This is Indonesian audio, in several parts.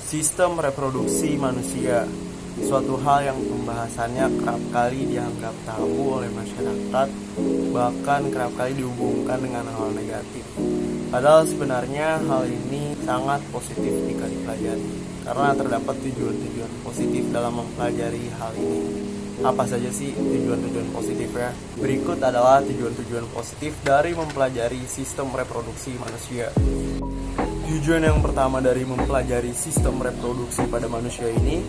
Sistem reproduksi manusia, suatu hal yang pembahasannya kerap kali dianggap tabu oleh masyarakat, bahkan kerap kali dihubungkan dengan hal negatif. Padahal sebenarnya hal ini sangat positif jika dipelajari, karena terdapat tujuan-tujuan positif dalam mempelajari hal ini. Apa saja sih tujuan-tujuan positif ya? Berikut adalah tujuan-tujuan positif dari mempelajari sistem reproduksi manusia. Tujuan yang pertama dari mempelajari sistem reproduksi pada manusia ini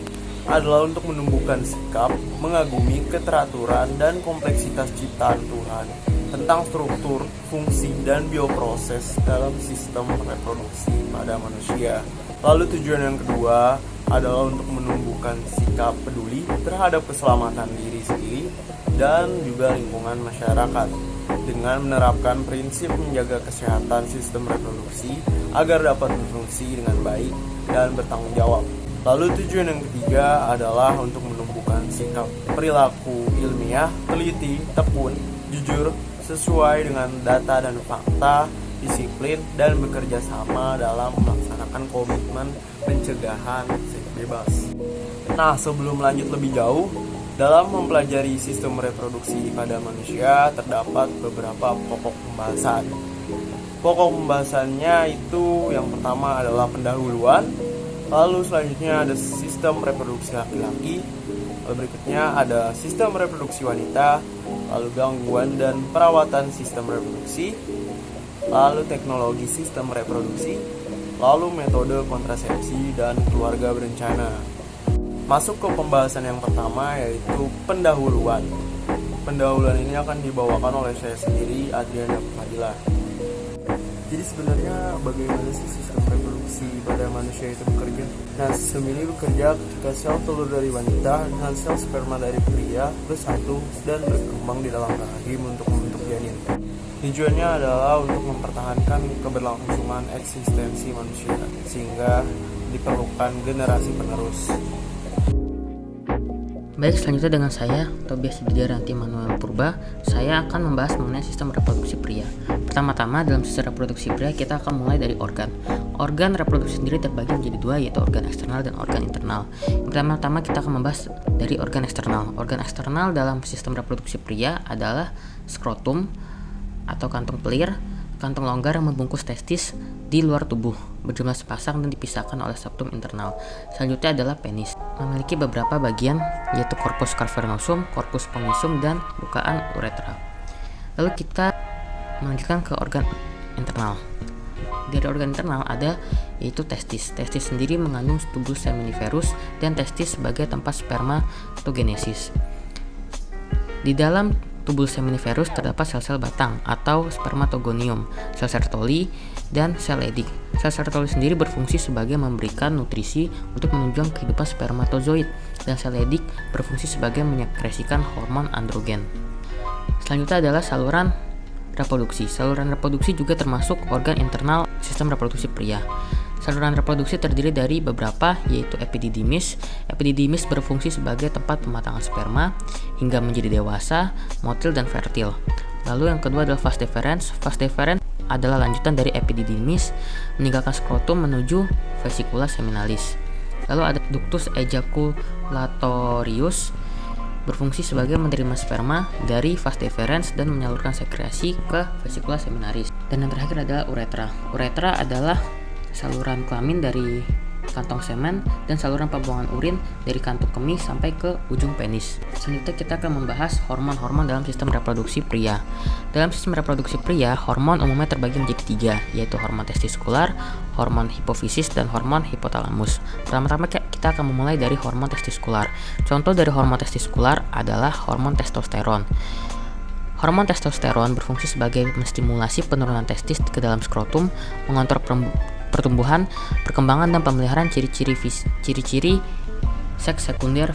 adalah untuk menumbuhkan sikap, mengagumi keteraturan dan kompleksitas ciptaan Tuhan tentang struktur, fungsi, dan bioproses dalam sistem reproduksi pada manusia. Lalu tujuan yang kedua adalah untuk menumbuhkan sikap peduli terhadap keselamatan diri sendiri dan juga lingkungan masyarakat dengan menerapkan prinsip menjaga kesehatan sistem reproduksi agar dapat berfungsi dengan baik dan bertanggung jawab. Lalu tujuan yang ketiga adalah untuk menumbuhkan sikap perilaku ilmiah, teliti, tekun, jujur, sesuai dengan data dan fakta, disiplin, dan bekerja sama dalam melaksanakan komitmen pencegahan seks bebas. Nah, sebelum lanjut lebih jauh, dalam mempelajari sistem reproduksi pada manusia terdapat beberapa pokok pembahasan. Pokok pembahasannya itu yang pertama adalah pendahuluan, lalu selanjutnya ada sistem reproduksi laki-laki, lalu berikutnya ada sistem reproduksi wanita, lalu gangguan dan perawatan sistem reproduksi, lalu teknologi sistem reproduksi, lalu metode kontrasepsi dan keluarga berencana. Masuk ke pembahasan yang pertama, yaitu pendahuluan. Pendahuluan ini akan dibawakan oleh saya sendiri, Adriana Fadila. Jadi sebenarnya bagaimana sih sistem reproduksi pada manusia itu bekerja? Nah, sistem ini bekerja ketika sel telur dari wanita dan sel sperma dari pria bersatu dan berkembang di dalam rahim untuk membentuk janin. Tujuannya adalah untuk mempertahankan keberlangsungan eksistensi manusia, sehingga diperlukan generasi penerus. Baik, selanjutnya dengan saya, Tobias Didiaranti Manuel Purba, saya akan membahas mengenai sistem reproduksi pria. Pertama-tama, dalam sistem reproduksi pria, kita akan mulai dari organ. Organ reproduksi sendiri terbagi menjadi dua, yaitu organ eksternal dan organ internal. Yang pertama-tama kita akan membahas dari organ eksternal. Organ eksternal dalam sistem reproduksi pria adalah skrotum atau kantung pelir, kantung longgar yang membungkus testis di luar tubuh, berjumlah sepasang dan dipisahkan oleh septum internal. Selanjutnya adalah penis, memiliki beberapa bagian yaitu corpus cavernosum, corpus spongiosum, dan bukaan uretra. Lalu kita melanjutkan ke organ internal. Dari organ internal ada yaitu testis. Testis sendiri mengandung tubulus seminiferus dan testis sebagai tempat spermatogenesis. Di dalam tubulus seminiferus terdapat sel-sel batang atau spermatogonium, sel Sertoli, dan sel Leydig. Sel Sertoli sendiri berfungsi sebagai memberikan nutrisi untuk menunjang kehidupan spermatozoid, dan sel Leydig berfungsi sebagai menyekresikan hormon androgen. Selanjutnya adalah saluran reproduksi. Saluran reproduksi juga termasuk organ internal sistem reproduksi pria. Saluran reproduksi terdiri dari beberapa, yaitu epididymis. Epididymis berfungsi sebagai tempat pematangan sperma hingga menjadi dewasa, motil, dan fertil. Lalu yang kedua adalah vas deferens. Vas deferens adalah lanjutan dari epididymis meninggalkan skrotum menuju vesicula seminalis. Lalu ada ductus ejaculatorius, berfungsi sebagai menerima sperma dari vas deferens dan menyalurkan sekresi ke vesicula seminalis. Dan yang terakhir adalah uretra. Uretra adalah saluran kelamin dari kantong semen dan saluran pembuangan urin dari kantung kemih sampai ke ujung penis. Selanjutnya kita akan membahas hormon-hormon dalam sistem reproduksi pria. Dalam sistem reproduksi pria, hormon umumnya terbagi menjadi tiga, yaitu hormon testiskular, hormon hipofisis, dan hormon hipotalamus. Pertama-tama kita akan memulai dari hormon testiskular. Contoh dari hormon testiskular adalah hormon testosteron. Hormon testosteron berfungsi sebagai menstimulasi penurunan testis ke dalam skrotum, mengontrol pertumbuhan, perkembangan, dan pemeliharaan ciri-ciri seks sekunder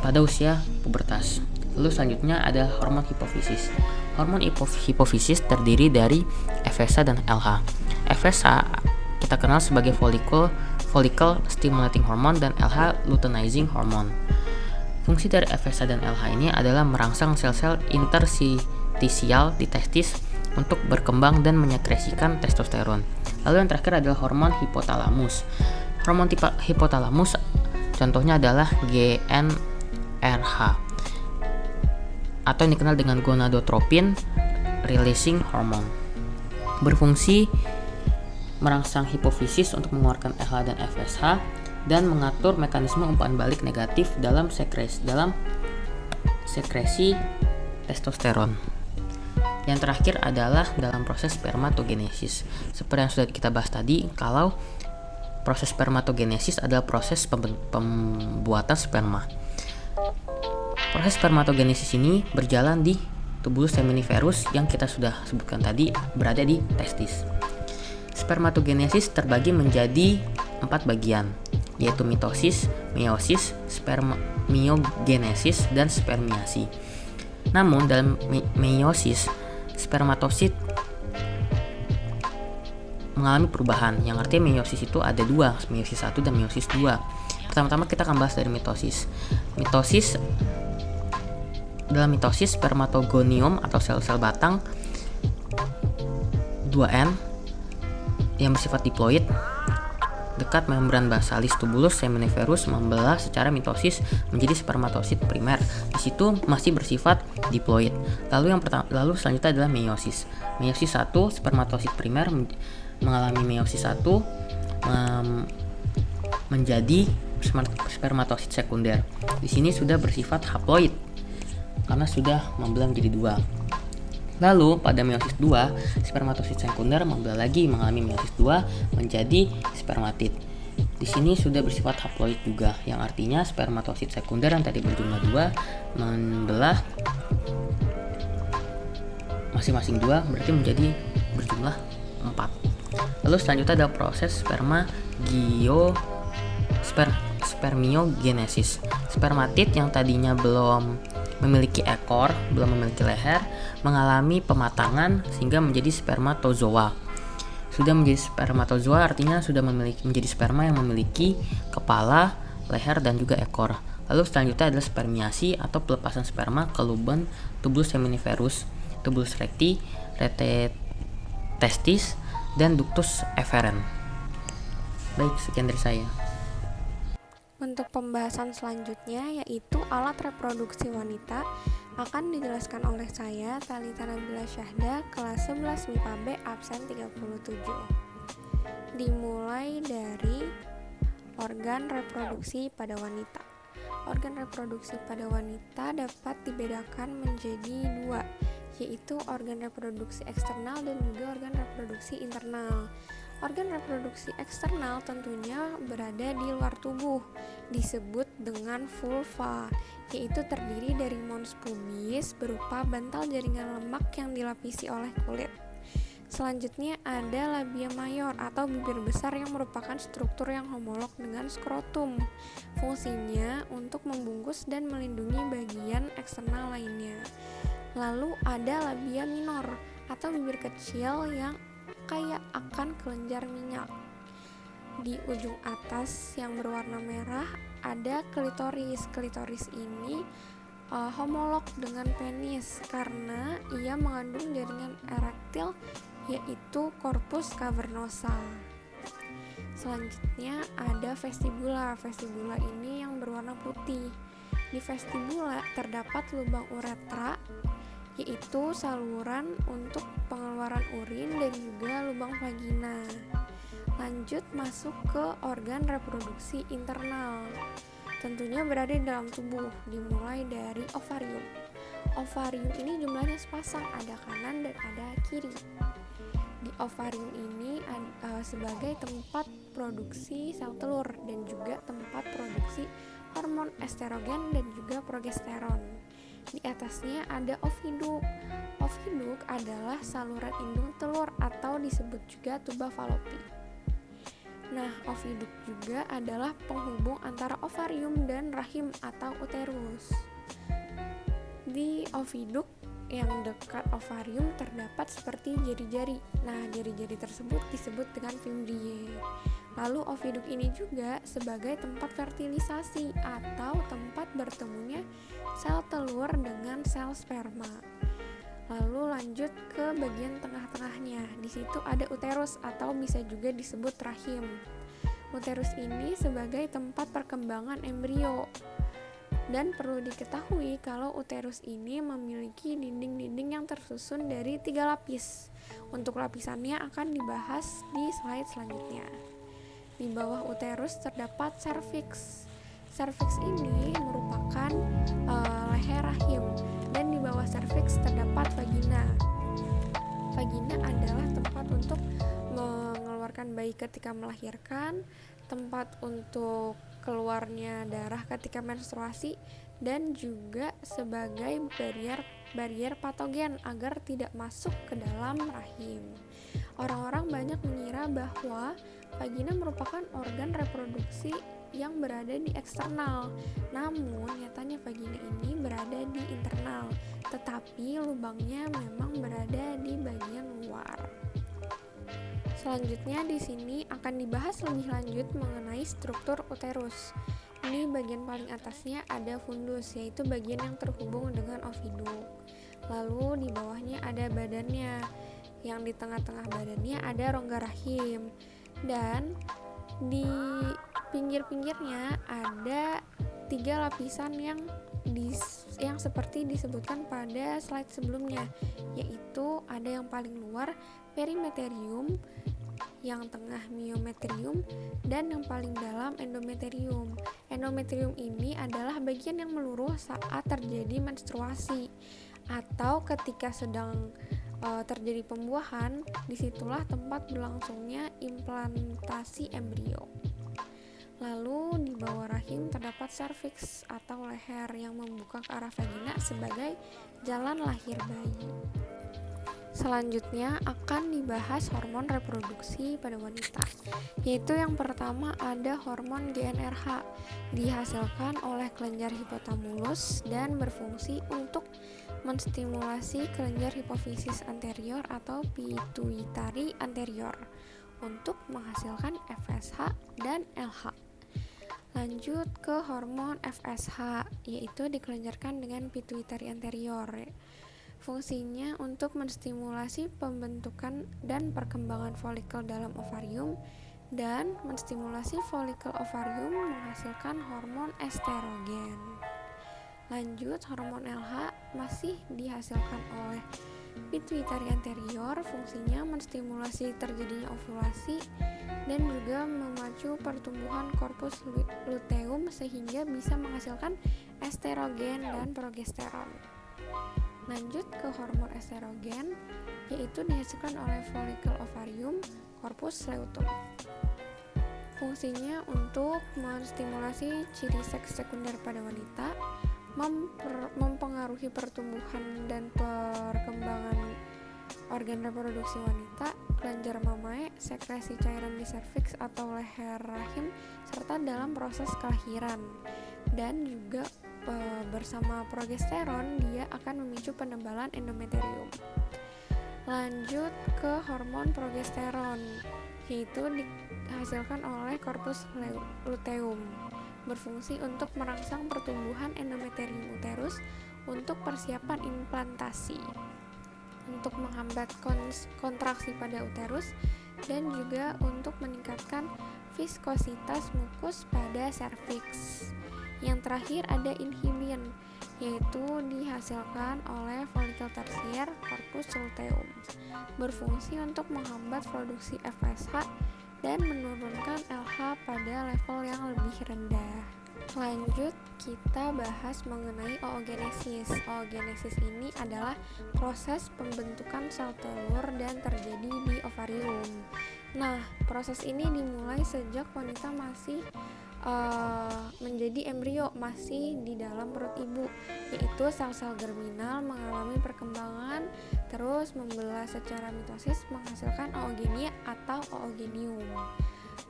pada usia pubertas. Lalu selanjutnya ada hormon hipofisis. Hormon hipofisis terdiri dari FSH dan LH. FSH kita kenal sebagai follicle stimulating hormone dan LH luteinizing hormone. Fungsi dari FSH dan LH ini adalah merangsang sel-sel interstisial di testis untuk berkembang dan menyekresikan testosteron. Lalu yang terakhir adalah hormon hipotalamus. Hormon tipe hipotalamus contohnya adalah GnRH atau yang dikenal dengan gonadotropin releasing hormone. Berfungsi merangsang hipofisis untuk mengeluarkan LH dan FSH dan mengatur mekanisme umpan balik negatif dalam sekresi testosteron. Yang terakhir adalah dalam proses spermatogenesis. Seperti yang sudah kita bahas tadi, kalau proses spermatogenesis adalah proses pembuatan sperma. Proses spermatogenesis ini berjalan di tubulus seminiferus yang kita sudah sebutkan tadi berada di testis. Spermatogenesis terbagi menjadi 4 bagian, yaitu mitosis, meiosis, spermiogenesis, dan spermiasi. Namun dalam meiosis, spermatosit mengalami perubahan, yang artinya meiosis itu ada 2, meiosis 1 dan meiosis 2. Pertama-tama kita akan bahas dari mitosis. Dalam mitosis, spermatogonium atau sel-sel batang 2N yang bersifat diploid dekat membran basalis tubulus seminiferus membelah secara mitosis menjadi spermatosit primer. Di situ masih bersifat diploid. Lalu selanjutnya adalah meiosis. Meiosis 1, spermatosit primer mengalami meiosis 1 menjadi spermatosit sekunder. Di sini sudah bersifat haploid karena sudah membelah menjadi 2. Lalu pada meiosis 2, spermatosit sekunder membelah lagi mengalami meiosis 2 menjadi spermatid. Di sini sudah bersifat haploid juga, yang artinya spermatosit sekunder yang tadi berjumlah 2 membelah masing-masing 2 berarti menjadi berjumlah 4. Lalu selanjutnya ada proses spermiogenesis. Spermatid yang tadinya belum memiliki ekor, belum memiliki leher, mengalami pematangan sehingga menjadi spermatozoa. Sudah menjadi spermatozoa artinya sudah menjadi sperma yang memiliki kepala, leher, dan juga ekor. Lalu selanjutnya adalah spermiasi atau pelepasan sperma ke lubang tubulus seminiferus, tubulus recti, rete testis, dan ductus efferent. Baik, sekian dari saya. Untuk pembahasan selanjutnya yaitu alat reproduksi wanita akan dijelaskan oleh saya Thalita Nabila Syahda, kelas 11 MIPA B, absen 37. Dimulai dari organ reproduksi pada wanita. Organ reproduksi pada wanita dapat dibedakan menjadi 2, yaitu organ reproduksi eksternal dan juga organ reproduksi internal. Organ reproduksi eksternal tentunya berada di luar tubuh, disebut dengan vulva, yaitu terdiri dari mons pubis berupa bantal jaringan lemak yang dilapisi oleh kulit. Selanjutnya ada labia mayor atau bibir besar yang merupakan struktur yang homolog dengan skrotum. Fungsinya untuk membungkus dan melindungi bagian eksternal lainnya. Lalu ada labia minor atau bibir kecil yang kayak akan kelenjar minyak. Di ujung atas yang berwarna merah ada klitoris. Klitoris ini homolog dengan penis karena ia mengandung jaringan erektil yaitu corpus cavernosa. Selanjutnya ada vestibula. Vestibula ini yang berwarna putih. Di vestibula terdapat lubang uretra, yaitu saluran untuk pengeluaran urin, dan juga lubang vagina. Lanjut masuk ke organ reproduksi internal. Tentunya berada di dalam tubuh, dimulai dari ovarium. Ovarium ini jumlahnya sepasang, ada kanan dan ada kiri. Di ovarium ini sebagai tempat produksi sel telur dan juga tempat produksi hormon estrogen dan juga progesteron. Di atasnya ada oviduk. Oviduk adalah saluran indung telur atau disebut juga tuba falopi. Nah, oviduk juga adalah penghubung antara ovarium dan rahim atau uterus. Di oviduk yang dekat ovarium terdapat seperti jari-jari. Nah, jari-jari tersebut disebut dengan fimbriae. Lalu oviduk ini juga sebagai tempat fertilisasi atau tempat bertemunya sel telur dengan sel sperma. Lalu lanjut ke bagian tengah-tengahnya. Di situ ada uterus atau bisa juga disebut rahim. Uterus ini sebagai tempat perkembangan embrio. Dan perlu diketahui kalau uterus ini memiliki dinding-dinding yang tersusun dari 3 lapis. Untuk lapisannya akan dibahas di slide selanjutnya. Di bawah uterus terdapat serviks. Serviks ini merupakan leher rahim, dan di bawah serviks terdapat vagina. Vagina adalah tempat untuk mengeluarkan bayi ketika melahirkan, tempat untuk keluarnya darah ketika menstruasi, dan juga sebagai barier patogen agar tidak masuk ke dalam rahim. Orang-orang banyak mengira bahwa vagina merupakan organ reproduksi yang berada di eksternal, namun nyatanya vagina ini berada di internal, tetapi lubangnya memang berada di bagian luar. Selanjutnya di sini akan dibahas lebih lanjut mengenai struktur uterus. Ini bagian paling atasnya ada fundus, yaitu bagian yang terhubung dengan oviduk. Lalu di bawahnya ada badannya, yang di tengah-tengah badannya ada rongga rahim, dan di pinggir-pinggirnya ada 3 lapisan yang seperti disebutkan pada slide sebelumnya, yaitu ada yang paling luar perimeterium, yang tengah miometrium, dan yang paling dalam endometrium. Endometrium ini adalah bagian yang meluruh saat terjadi menstruasi atau ketika sedang terjadi pembuahan. Disitulah tempat berlangsungnya implantasi embrio. Lalu di bawah rahim terdapat serviks atau leher yang membuka ke arah vagina sebagai jalan lahir bayi. Selanjutnya akan dibahas hormon reproduksi pada wanita, yaitu yang pertama ada hormon GnRH, dihasilkan oleh kelenjar hipotamulus dan berfungsi untuk menstimulasi kelenjar hipofisis anterior atau pituitari anterior untuk menghasilkan FSH dan LH. Lanjut ke hormon FSH, yaitu dikelenjarkan dengan pituitari anterior. Fungsinya untuk menstimulasi pembentukan dan perkembangan folikel dalam ovarium, dan menstimulasi folikel ovarium menghasilkan hormon estrogen. Lanjut, hormon LH masih dihasilkan oleh pituitari anterior, fungsinya menstimulasi terjadinya ovulasi dan juga memacu pertumbuhan korpus luteum sehingga bisa menghasilkan estrogen dan progesteron. Lanjut ke hormon estrogen, yaitu dihasilkan oleh folikel ovarium, korpus luteum. Fungsinya untuk menstimulasi ciri seks sekunder pada wanita, mempengaruhi pertumbuhan dan perkembangan organ reproduksi wanita, kelenjar mamae, sekresi cairan di serviks atau leher rahim, serta dalam proses kelahiran. Dan juga bersama progesteron dia akan memicu penebalan endometrium. Lanjut ke hormon progesteron, yaitu dihasilkan oleh korpus luteum, berfungsi untuk merangsang pertumbuhan endometrium uterus untuk persiapan implantasi, untuk menghambat kontraksi pada uterus, dan juga untuk meningkatkan viskositas mukus pada serviks. Yang terakhir ada inhibin, yaitu dihasilkan oleh folikel tersier korpus luteum, berfungsi untuk menghambat produksi FSH dan menurunkan LH pada level yang lebih rendah. Lanjut, kita bahas mengenai oogenesis. Oogenesis ini adalah proses pembentukan sel telur dan terjadi di ovarium. Nah, proses ini dimulai sejak wanita masih menjadi embrio, masih di dalam perut ibu, yaitu sel-sel germinal mengalami perkembangan, terus membelah secara mitosis menghasilkan oogenia atau oogenium.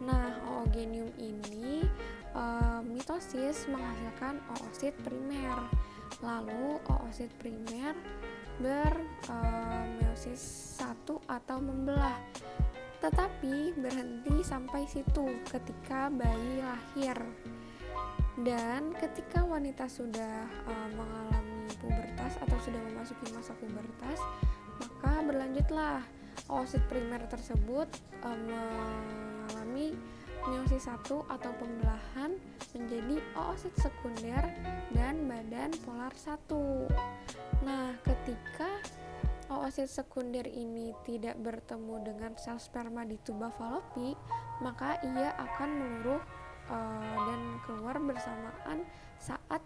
Nah, oogenium ini mitosis menghasilkan oosit primer, lalu oosit primer bermeiosis 1 atau membelah, tetapi berhenti sampai situ ketika bayi lahir. Dan ketika wanita sudah mengalami pubertas atau sudah memasuki masa pubertas, maka berlanjutlah oosit primer tersebut mengalami meiosis 1 atau pembelahan menjadi oosit sekunder dan badan polar 1. Nah, ketika oosit sekunder ini tidak bertemu dengan sel sperma di tuba Fallopi, maka ia akan meluruh dan keluar bersamaan saat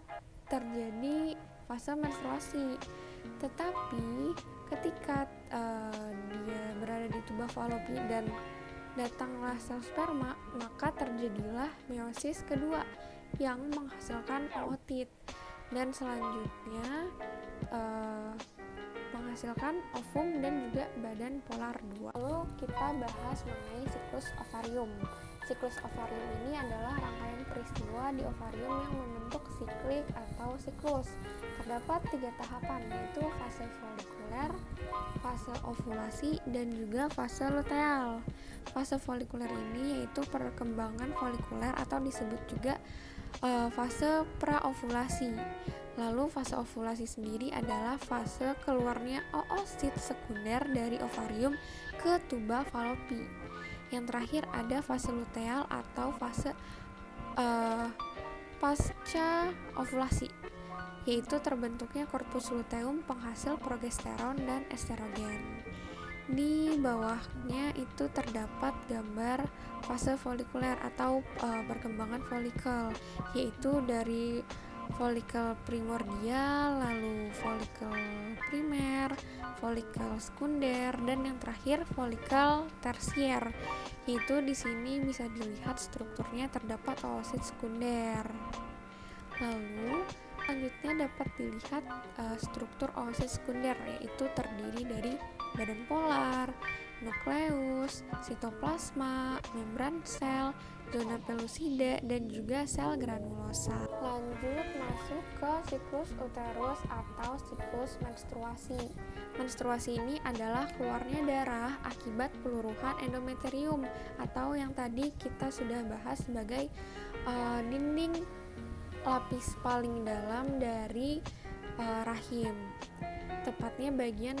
terjadi fase menstruasi. Tetapi ketika dia berada di tuba Fallopi dan datanglah sel sperma, maka terjadilah meiosis kedua yang menghasilkan ootit, dan selanjutnya menghasilkan ovum dan juga badan polar 2. Lalu kita bahas mengenai siklus ovarium. Siklus ovarium ini adalah rangkaian peristiwa di ovarium yang membentuk siklik atau siklus. Terdapat 3 tahapan, yaitu fase folikuler, fase ovulasi, dan juga fase luteal. Fase folikuler ini yaitu perkembangan folikuler atau disebut juga fase praovulasi. Lalu fase ovulasi sendiri adalah fase keluarnya oosit sekunder dari ovarium ke tuba Fallopi. Yang terakhir ada fase luteal atau fase pasca ovulasi, yaitu terbentuknya korpus luteum penghasil progesteron dan estrogen. Di bawahnya itu terdapat gambar fase folikuler atau perkembangan folikel, yaitu dari folikel primordial, lalu folikel primer, folikel sekunder, dan yang terakhir folikel tersier. Yaitu di sini bisa dilihat strukturnya terdapat oosit sekunder. Lalu selanjutnya dapat dilihat struktur oosit sekunder, yaitu terdiri dari badan polar, nukleus, sitoplasma, membran sel, zona pelusida, dan juga sel granulosa. Lanjut masuk ke siklus uterus atau siklus menstruasi. Menstruasi ini adalah keluarnya darah akibat peluruhan endometrium atau yang tadi kita sudah bahas sebagai dinding lapis paling dalam dari rahim, tepatnya bagian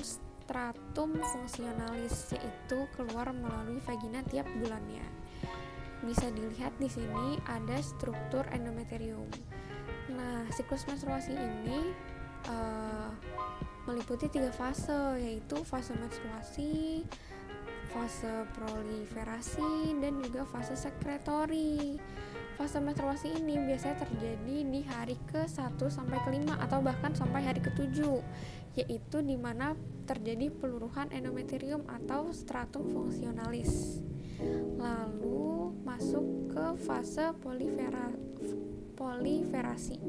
stratum fungsionalis, yaitu keluar melalui vagina tiap bulannya. Bisa dilihat di sini ada struktur endometrium. Nah, siklus menstruasi ini meliputi 3 fase, yaitu fase menstruasi, fase proliferasi, dan juga fase sekretori. Fase menstruasi ini biasanya terjadi di hari ke-1 sampai ke-5 atau bahkan sampai hari ke-7, yaitu di mana terjadi peluruhan endometrium atau stratum fungsionalis. Lalu masuk ke fase proliferasi.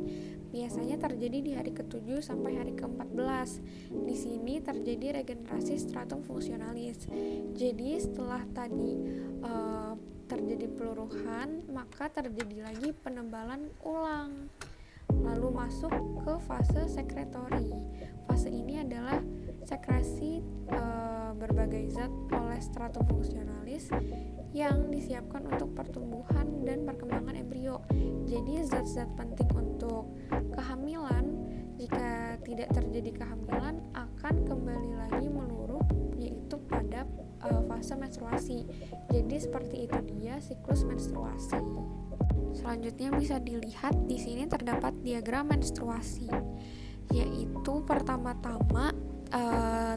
Biasanya terjadi di hari ke-7 sampai hari ke-14. Di sini terjadi regenerasi stratum fungsionalis. Jadi setelah tadi terjadi peluruhan, maka terjadi lagi penebalan ulang. Lalu masuk ke fase sekretori. Fase ini adalah sekresi berbagai zat oleh stratum fungsionalis yang disiapkan untuk pertumbuhan dan perkembangan embrio. Jadi zat-zat penting untuk kehamilan, jika tidak terjadi kehamilan, akan kembali lagi meluruh, yaitu pada fase menstruasi. Jadi seperti itu dia siklus menstruasi. Selanjutnya bisa dilihat di sini terdapat diagram menstruasi, yaitu pertama-tama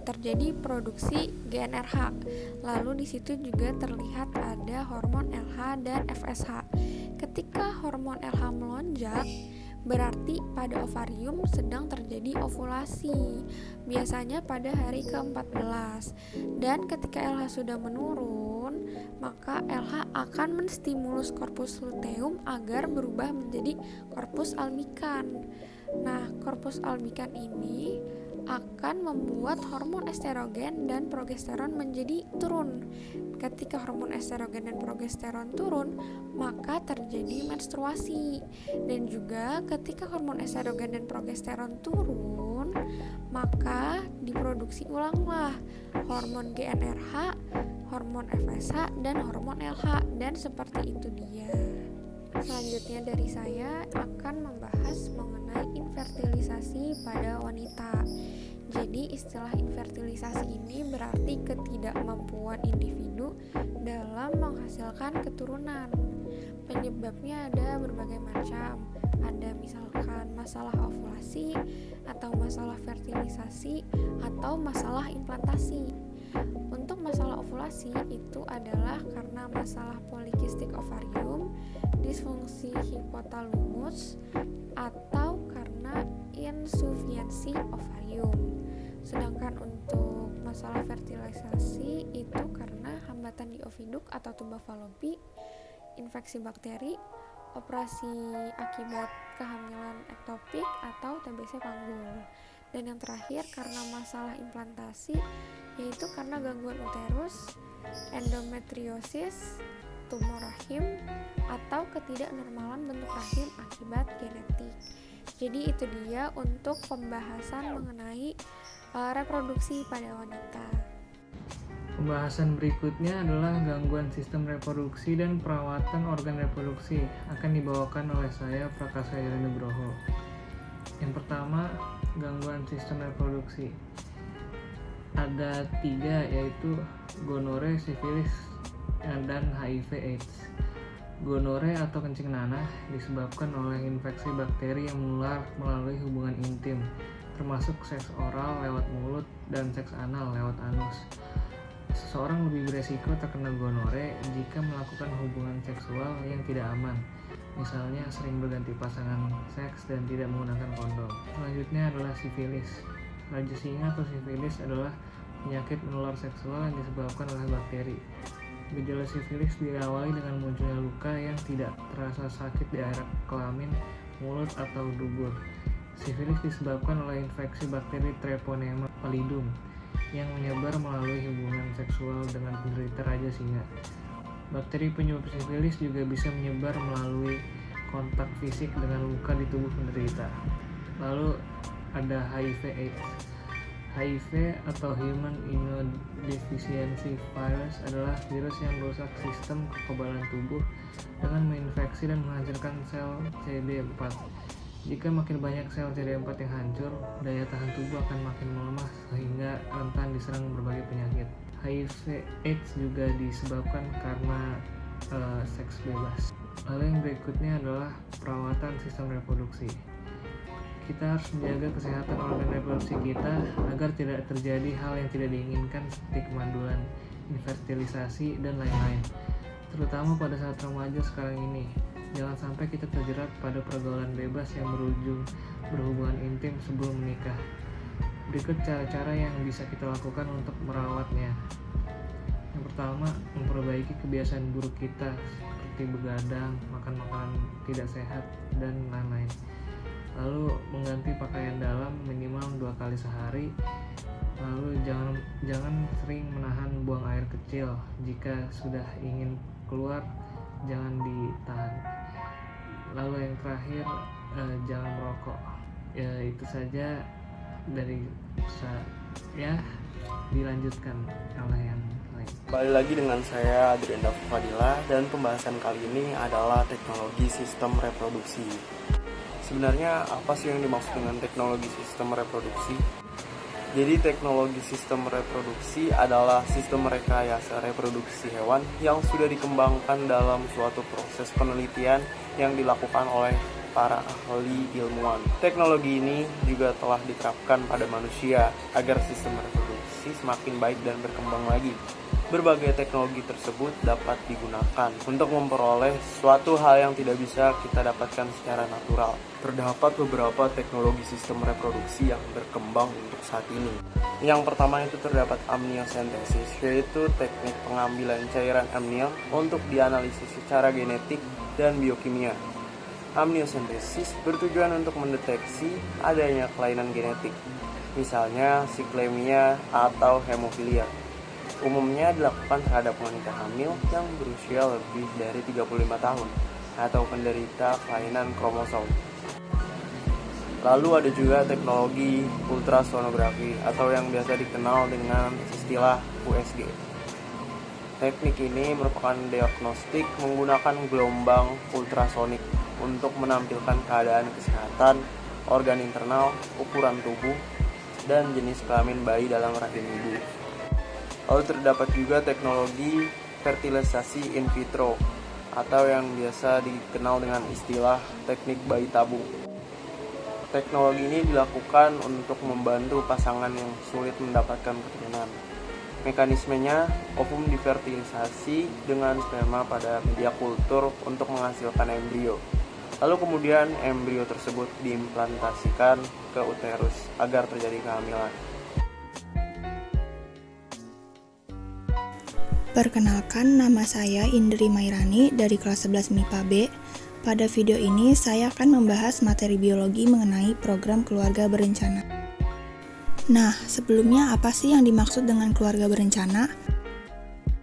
terjadi produksi GnRH. Lalu di situ juga terlihat ada hormon LH dan FSH. Ketika hormon LH melonjak, berarti pada ovarium sedang terjadi ovulasi, biasanya pada hari ke-14. Dan ketika LH sudah menurun, maka LH akan menstimulus korpus luteum agar berubah menjadi korpus albikan. Nah, korpus albikan ini akan membuat hormon estrogen dan progesteron menjadi turun. Ketika hormon estrogen dan progesteron turun, maka terjadi menstruasi. Dan juga ketika hormon estrogen dan progesteron turun, maka diproduksi ulanglah hormon GnRH, hormon FSH, dan hormon LH. Dan seperti itu dia. Selanjutnya dari saya akan membahas mengenai infertilisasi pada wanita. Jadi istilah infertilisasi ini berarti ketidakmampuan individu dalam menghasilkan keturunan. Penyebabnya ada berbagai macam. Ada misalkan masalah ovulasi atau masalah fertilisasi atau masalah implantasi. Untuk masalah ovulasi itu adalah karena masalah polikistik ovarium, disfungsi hipotalamus, atau karena insufisiensi ovarium. Sedangkan untuk masalah fertilisasi itu karena hambatan di oviduk atau tuba falopi, infeksi bakteri, operasi akibat kehamilan ektopik atau TBC panggul. Dan yang terakhir karena masalah implantasi, yaitu karena gangguan uterus, endometriosis, tumor rahim, atau ketidaknormalan bentuk rahim akibat genetik. Jadi itu dia untuk pembahasan mengenai reproduksi pada wanita. Pembahasan berikutnya adalah gangguan sistem reproduksi dan perawatan organ reproduksi, akan dibawakan oleh saya, Prakasa Ira Nugroho. Yang pertama, gangguan sistem reproduksi. Ada 3, yaitu gonore, sifilis, dan HIV/AIDS. Gonore atau kencing nanah disebabkan oleh infeksi bakteri yang menular melalui hubungan intim, termasuk seks oral lewat mulut dan seks anal lewat anus. Seseorang lebih beresiko terkena gonore jika melakukan hubungan seksual yang tidak aman, misalnya sering berganti pasangan seks dan tidak menggunakan kondom. Selanjutnya adalah sifilis. Raja singa atau sifilis adalah penyakit menular seksual yang disebabkan oleh bakteri. Gejala sifilis diawali dengan munculnya luka yang tidak terasa sakit di area kelamin, mulut, atau dubur. Sifilis disebabkan oleh infeksi bakteri Treponema pallidum yang menyebar melalui hubungan seksual dengan penderita raja singa. Bakteri penyebab sifilis juga bisa menyebar melalui kontak fisik dengan luka di tubuh penderita. Lalu ada HIV/AIDS. HIV atau Human Immunodeficiency Virus adalah virus yang merusak sistem kekebalan tubuh dengan menginfeksi dan menghancurkan sel CD4. Jika makin banyak sel CD4 yang hancur, daya tahan tubuh akan makin melemah sehingga rentan diserang berbagai penyakit. HIV/AIDS juga disebabkan karena seks bebas. Lalu yang berikutnya adalah perawatan sistem reproduksi. Kita harus menjaga kesehatan organ reproduksi kita agar tidak terjadi hal yang tidak diinginkan seperti kemandulan, infertilisasi, dan lain-lain. Terutama pada saat remaja sekarang ini, jangan sampai kita terjerat pada pergaulan bebas yang berujung berhubungan intim sebelum menikah. Berikut cara-cara yang bisa kita lakukan untuk merawatnya. Yang pertama, memperbaiki kebiasaan buruk kita seperti begadang, makan makanan tidak sehat, dan lain-lain. Lalu mengganti pakaian dalam minimal 2 kali sehari. Lalu jangan sering menahan buang air kecil. Jika sudah ingin keluar, jangan ditahan. Lalu yang terakhir, jangan merokok. Ya itu saja dari saya, dilanjutkan oleh yang lain. Kembali lagi dengan saya Adrian Fadila, dan pembahasan kali ini adalah teknologi sistem reproduksi. Sebenarnya apa sih yang dimaksud dengan teknologi sistem reproduksi? Jadi teknologi sistem reproduksi adalah sistem rekayasa reproduksi hewan yang sudah dikembangkan dalam suatu proses penelitian yang dilakukan oleh para ahli ilmuwan. Teknologi ini juga telah diterapkan pada manusia agar sistem reproduksi semakin baik dan berkembang lagi. Berbagai teknologi tersebut dapat digunakan untuk memperoleh suatu hal yang tidak bisa kita dapatkan secara natural. Terdapat beberapa teknologi sistem reproduksi yang berkembang untuk saat ini. Yang pertama itu terdapat amniocentesis, yaitu teknik pengambilan cairan amnion untuk dianalisis secara genetik dan biokimia. Amniocentesis bertujuan untuk mendeteksi adanya kelainan genetik, misalnya siklemia atau hemofilia. Umumnya dilakukan terhadap wanita hamil yang berusia lebih dari 35 tahun atau penderita kelainan kromosom. Lalu ada juga teknologi ultrasonografi atau yang biasa dikenal dengan istilah USG. Teknik ini merupakan diagnostik menggunakan gelombang ultrasonik untuk menampilkan keadaan kesehatan organ internal, ukuran tubuh, dan jenis kelamin bayi dalam rahim ibu. Lalu terdapat juga teknologi fertilisasi in vitro atau yang biasa dikenal dengan istilah teknik bayi tabung. Teknologi ini dilakukan untuk membantu pasangan yang sulit mendapatkan keturunan. Mekanismenya, ovum difertilisasi dengan sperma pada media kultur untuk menghasilkan embrio. Lalu kemudian embrio tersebut diimplantasikan ke uterus agar terjadi kehamilan. Perkenalkan, nama saya Indri Mairani dari kelas 11 MIPA B. Pada video ini saya akan membahas materi biologi mengenai program keluarga berencana. Nah, sebelumnya apa sih yang dimaksud dengan keluarga berencana?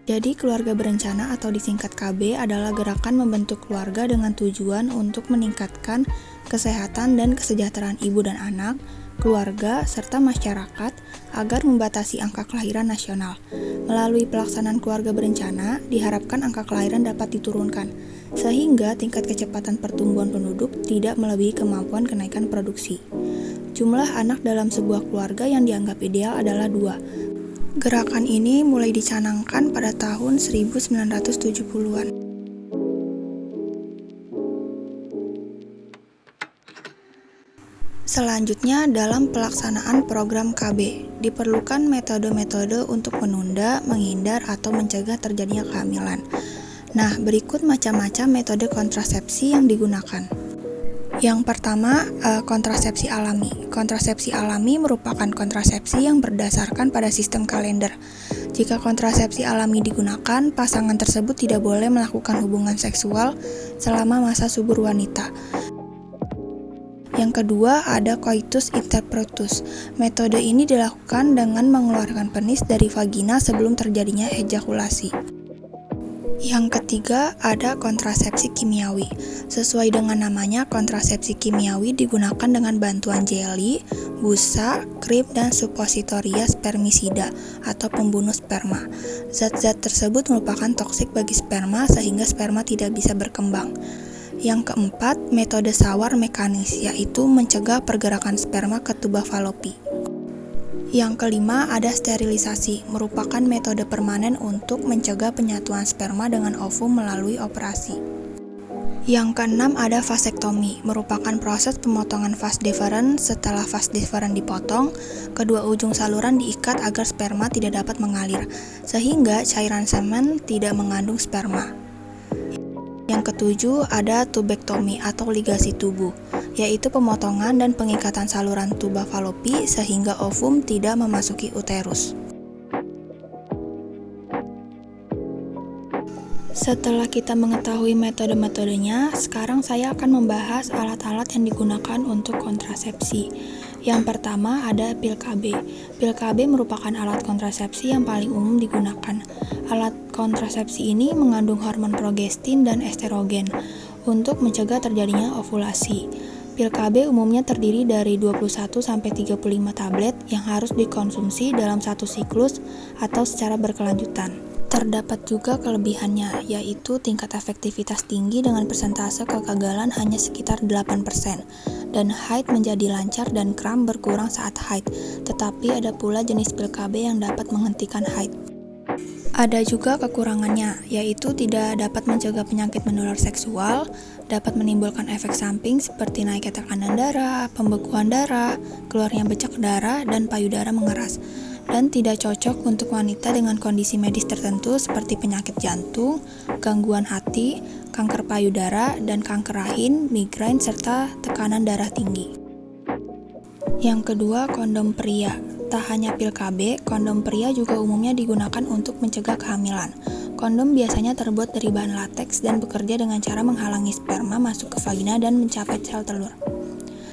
Jadi, keluarga berencana atau disingkat KB adalah gerakan membentuk keluarga dengan tujuan untuk meningkatkan kesehatan dan kesejahteraan ibu dan anak, keluarga, serta masyarakat agar membatasi angka kelahiran nasional. Melalui pelaksanaan keluarga berencana, diharapkan angka kelahiran dapat diturunkan, sehingga tingkat kecepatan pertumbuhan penduduk tidak melebihi kemampuan kenaikan produksi. Jumlah anak dalam sebuah keluarga yang dianggap ideal adalah 2. Gerakan ini mulai dicanangkan pada tahun 1970-an. Selanjutnya, dalam pelaksanaan program KB, diperlukan metode-metode untuk menunda, menghindar, atau mencegah terjadinya kehamilan. Nah, berikut macam-macam metode kontrasepsi yang digunakan. Yang pertama, kontrasepsi alami. Kontrasepsi alami merupakan kontrasepsi yang berdasarkan pada sistem kalender. Jika kontrasepsi alami digunakan, pasangan tersebut tidak boleh melakukan hubungan seksual selama masa subur wanita. Yang kedua, ada coitus interruptus. Metode ini dilakukan dengan mengeluarkan penis dari vagina sebelum terjadinya ejakulasi. Yang ketiga, ada kontrasepsi kimiawi. Sesuai dengan namanya, kontrasepsi kimiawi digunakan dengan bantuan jeli, busa, krim, dan suppositoria spermisida atau pembunuh sperma. Zat-zat tersebut merupakan toksik bagi sperma sehingga sperma tidak bisa berkembang. Yang keempat, metode sawar mekanis, yaitu mencegah pergerakan sperma ke tuba falopi. Yang kelima, ada sterilisasi, merupakan metode permanen untuk mencegah penyatuan sperma dengan ovum melalui operasi. Yang keenam, ada vasektomi, merupakan proses pemotongan vas deferens. Setelah vas deferens dipotong, kedua ujung saluran diikat agar sperma tidak dapat mengalir, sehingga cairan semen tidak mengandung sperma. Yang ketujuh, ada tubektomi atau ligasi tubuh, yaitu pemotongan dan pengikatan saluran tuba falopi sehingga ovum tidak memasuki uterus. Setelah kita mengetahui metode-metodenya, sekarang saya akan membahas alat-alat yang digunakan untuk kontrasepsi. Yang pertama ada pil KB. Pil KB merupakan alat kontrasepsi yang paling umum digunakan. Alat kontrasepsi ini mengandung hormon progestin dan estrogen untuk mencegah terjadinya ovulasi. Pil KB umumnya terdiri dari 21-35 tablet yang harus dikonsumsi dalam satu siklus atau secara berkelanjutan. Terdapat juga kelebihannya, yaitu tingkat efektivitas tinggi dengan persentase kegagalan hanya sekitar 8%, dan haid menjadi lancar dan kram berkurang saat haid, tetapi ada pula jenis pil KB yang dapat menghentikan haid. Ada juga kekurangannya, yaitu tidak dapat mencegah penyakit menular seksual, dapat menimbulkan efek samping seperti naiknya tekanan darah, pembekuan darah, keluarnya bercak darah, dan payudara mengeras, dan tidak cocok untuk wanita dengan kondisi medis tertentu seperti penyakit jantung, gangguan hati, kanker payudara, dan kanker rahim, migrain, serta tekanan darah tinggi. Yang kedua, kondom pria. Tak hanya pil KB, kondom pria juga umumnya digunakan untuk mencegah kehamilan. Kondom biasanya terbuat dari bahan lateks dan bekerja dengan cara menghalangi sperma masuk ke vagina dan mencapai sel telur.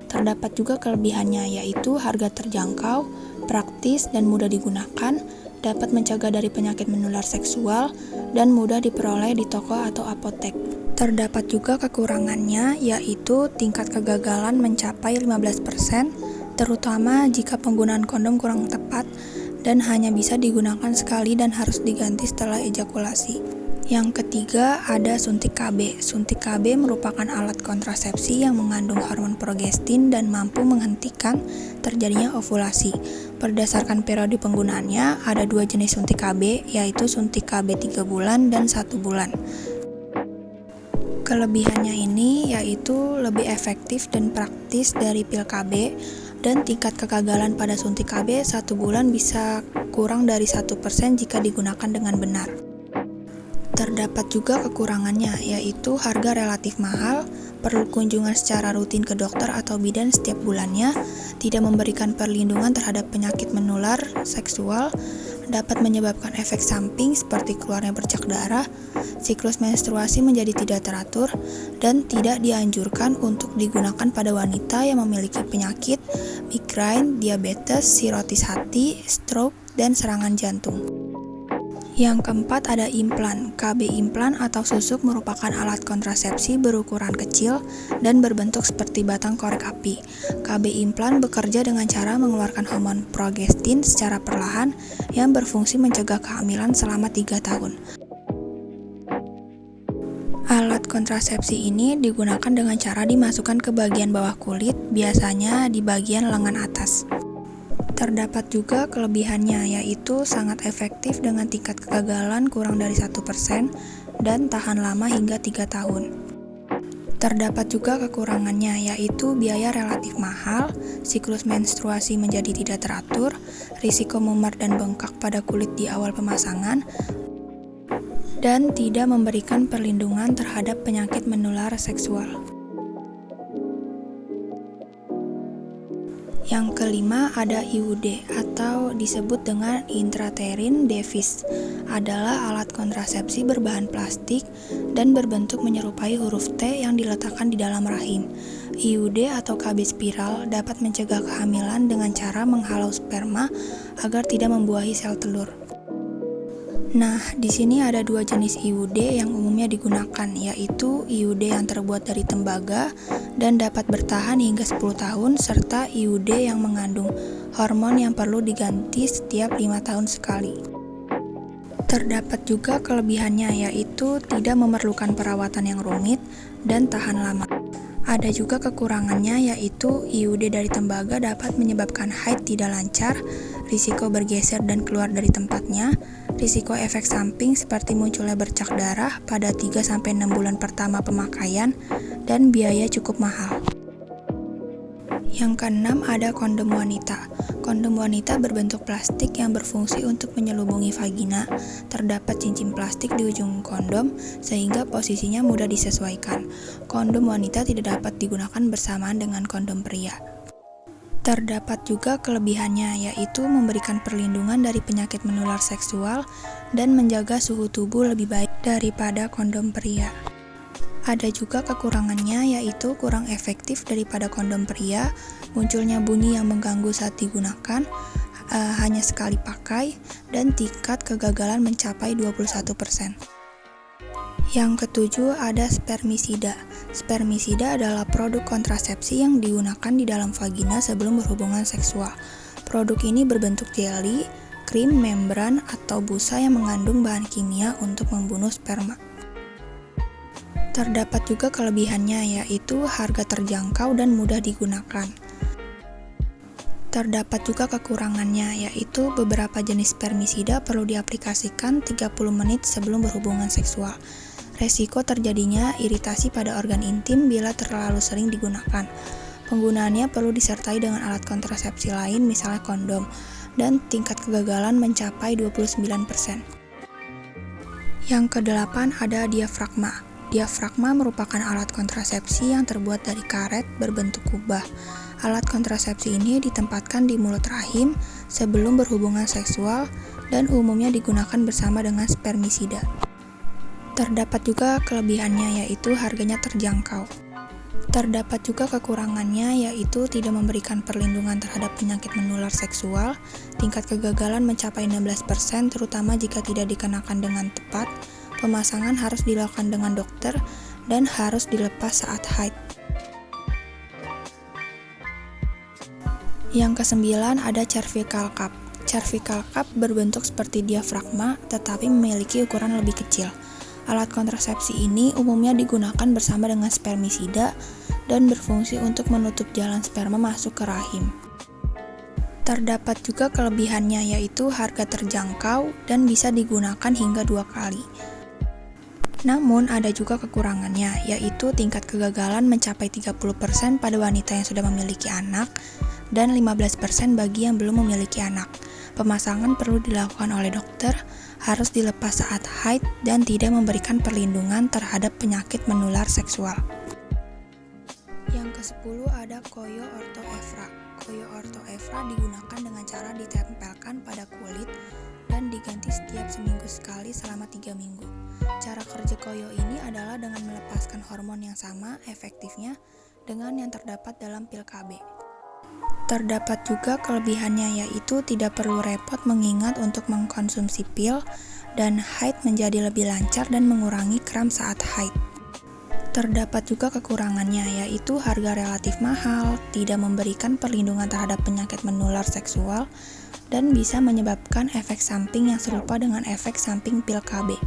Terdapat juga kelebihannya, yaitu harga terjangkau, praktis dan mudah digunakan, dapat mencegah dari penyakit menular seksual, dan mudah diperoleh di toko atau apotek. Terdapat juga kekurangannya, yaitu tingkat kegagalan mencapai 15%, terutama jika penggunaan kondom kurang tepat dan hanya bisa digunakan sekali dan harus diganti setelah ejakulasi. Yang ketiga ada suntik KB. Suntik KB merupakan alat kontrasepsi yang mengandung hormon progestin dan mampu menghentikan terjadinya ovulasi. Berdasarkan periode penggunaannya, ada 2 jenis suntik KB, yaitu suntik KB 3 bulan dan 1 bulan. Kelebihannya ini yaitu lebih efektif dan praktis dari pil KB, dan tingkat kegagalan pada suntik KB 1 bulan bisa kurang dari 1% jika digunakan dengan benar. Terdapat juga kekurangannya, yaitu harga relatif mahal, perlu kunjungan secara rutin ke dokter atau bidan setiap bulannya, tidak memberikan perlindungan terhadap penyakit menular seksual, dapat menyebabkan efek samping seperti keluarnya bercak darah, siklus menstruasi menjadi tidak teratur, dan tidak dianjurkan untuk digunakan pada wanita yang memiliki penyakit, migrain, diabetes, sirotis hati, stroke, dan serangan jantung. Yang keempat ada implan. KB implan atau susuk merupakan alat kontrasepsi berukuran kecil dan berbentuk seperti batang korek api. KB implan bekerja dengan cara mengeluarkan hormon progestin secara perlahan yang berfungsi mencegah kehamilan selama 3 tahun. Alat kontrasepsi ini digunakan dengan cara dimasukkan ke bagian bawah kulit, biasanya di bagian lengan atas. Terdapat juga kelebihannya, yaitu sangat efektif dengan tingkat kegagalan kurang dari 1% dan tahan lama hingga 3 tahun. Terdapat juga kekurangannya, yaitu biaya relatif mahal, siklus menstruasi menjadi tidak teratur, risiko memar dan bengkak pada kulit di awal pemasangan, dan tidak memberikan perlindungan terhadap penyakit menular seksual. Yang kelima ada IUD atau disebut dengan intrauterine device, adalah alat kontrasepsi berbahan plastik dan berbentuk menyerupai huruf T yang diletakkan di dalam rahim. IUD atau KB spiral dapat mencegah kehamilan dengan cara menghalau sperma agar tidak membuahi sel telur. Nah, di sini ada 2 jenis IUD yang umumnya digunakan, yaitu IUD yang terbuat dari tembaga dan dapat bertahan hingga 10 tahun, serta IUD yang mengandung hormon yang perlu diganti setiap 5 tahun sekali. Terdapat juga kelebihannya, yaitu tidak memerlukan perawatan yang rumit dan tahan lama. Ada juga kekurangannya, yaitu IUD dari tembaga dapat menyebabkan haid tidak lancar, risiko bergeser dan keluar dari tempatnya, risiko efek samping seperti munculnya bercak darah pada 3-6 bulan pertama pemakaian, dan biaya cukup mahal. Yang keenam ada kondom wanita. Kondom wanita berbentuk plastik yang berfungsi untuk menyelubungi vagina. Terdapat cincin plastik di ujung kondom sehingga posisinya mudah disesuaikan. Kondom wanita tidak dapat digunakan bersamaan dengan kondom pria. Terdapat juga kelebihannya, yaitu memberikan perlindungan dari penyakit menular seksual dan menjaga suhu tubuh lebih baik daripada kondom pria. Ada juga kekurangannya, yaitu kurang efektif daripada kondom pria, munculnya bunyi yang mengganggu saat digunakan, hanya sekali pakai, dan tingkat kegagalan mencapai 21%. Yang ketujuh ada spermisida. Spermisida adalah produk kontrasepsi yang digunakan di dalam vagina sebelum berhubungan seksual. Produk ini berbentuk jelly, krim, membran, atau busa yang mengandung bahan kimia untuk membunuh sperma. Terdapat juga kelebihannya, yaitu harga terjangkau dan mudah digunakan. Terdapat juga kekurangannya, yaitu beberapa jenis spermisida perlu diaplikasikan 30 menit sebelum berhubungan seksual. Resiko terjadinya iritasi pada organ intim bila terlalu sering digunakan. Penggunaannya perlu disertai dengan alat kontrasepsi lain, misalnya kondom, dan tingkat kegagalan mencapai 29%. Yang kedelapan ada diafragma. Diafragma merupakan alat kontrasepsi yang terbuat dari karet berbentuk kubah. Alat kontrasepsi ini ditempatkan di mulut rahim sebelum berhubungan seksual dan umumnya digunakan bersama dengan spermisida. Terdapat juga kelebihannya, yaitu harganya terjangkau. Terdapat juga kekurangannya, yaitu tidak memberikan perlindungan terhadap penyakit menular seksual, tingkat kegagalan mencapai 16% terutama jika tidak dikenakan dengan tepat, pemasangan harus dilakukan dengan dokter, dan harus dilepas saat haid. Yang kesembilan ada cervical cup. Cervical cup berbentuk seperti diafragma tetapi memiliki ukuran lebih kecil. Alat kontrasepsi ini umumnya digunakan bersama dengan spermisida dan berfungsi untuk menutup jalan sperma masuk ke rahim. Terdapat juga kelebihannya, yaitu harga terjangkau dan bisa digunakan hingga 2 kali. Namun ada juga kekurangannya, yaitu tingkat kegagalan mencapai 30% pada wanita yang sudah memiliki anak dan 15% bagi yang belum memiliki anak. Pemasangan perlu dilakukan oleh dokter, harus dilepas saat haid dan tidak memberikan perlindungan terhadap penyakit menular seksual. Yang ke-10 ada Koyo Ortho Evra. Koyo Ortho Evra digunakan dengan cara ditempelkan pada kulit dan diganti setiap seminggu sekali selama 3 minggu. Cara kerja koyo ini adalah dengan melepaskan hormon yang sama efektifnya dengan yang terdapat dalam pil KB. Terdapat juga kelebihannya, yaitu tidak perlu repot mengingat untuk mengkonsumsi pil dan haid menjadi lebih lancar dan mengurangi kram saat haid. Terdapat juga kekurangannya, yaitu harga relatif mahal, tidak memberikan perlindungan terhadap penyakit menular seksual, dan bisa menyebabkan efek samping yang serupa dengan efek samping pil KB.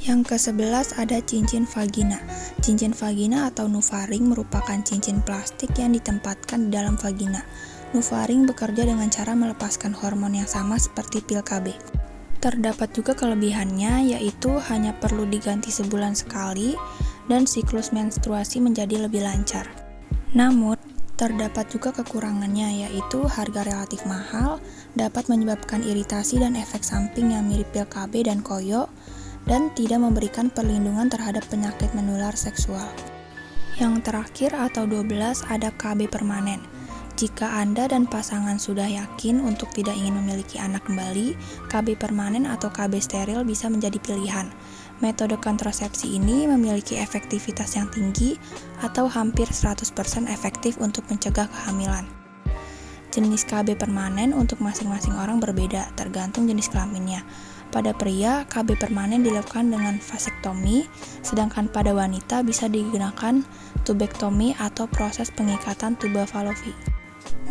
Yang ke-11 ada cincin vagina. Cincin vagina atau nuvaring merupakan cincin plastik yang ditempatkan di dalam vagina. Nuvaring bekerja dengan cara melepaskan hormon yang sama seperti pil KB. Terdapat juga kelebihannya, yaitu hanya perlu diganti sebulan sekali dan siklus menstruasi menjadi lebih lancar. Namun, terdapat juga kekurangannya, yaitu harga relatif mahal, dapat menyebabkan iritasi dan efek samping yang mirip pil KB dan koyo, dan tidak memberikan perlindungan terhadap penyakit menular seksual. Yang terakhir atau 12 ada KB permanen. Jika Anda dan pasangan sudah yakin untuk tidak ingin memiliki anak kembali, KB permanen atau KB steril bisa menjadi pilihan. Metode kontrasepsi ini memiliki efektivitas yang tinggi atau hampir 100% efektif untuk mencegah kehamilan. Jenis KB permanen untuk masing-masing orang berbeda, tergantung jenis kelaminnya. Pada pria, KB permanen dilakukan dengan vasektomi, sedangkan pada wanita bisa digunakan tubektomi atau proses pengikatan tuba falopi.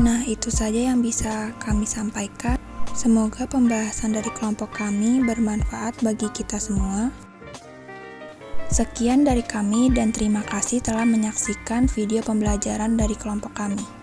Nah, itu saja yang bisa kami sampaikan. Semoga pembahasan dari kelompok kami bermanfaat bagi kita semua. Sekian dari kami dan terima kasih telah menyaksikan video pembelajaran dari kelompok kami.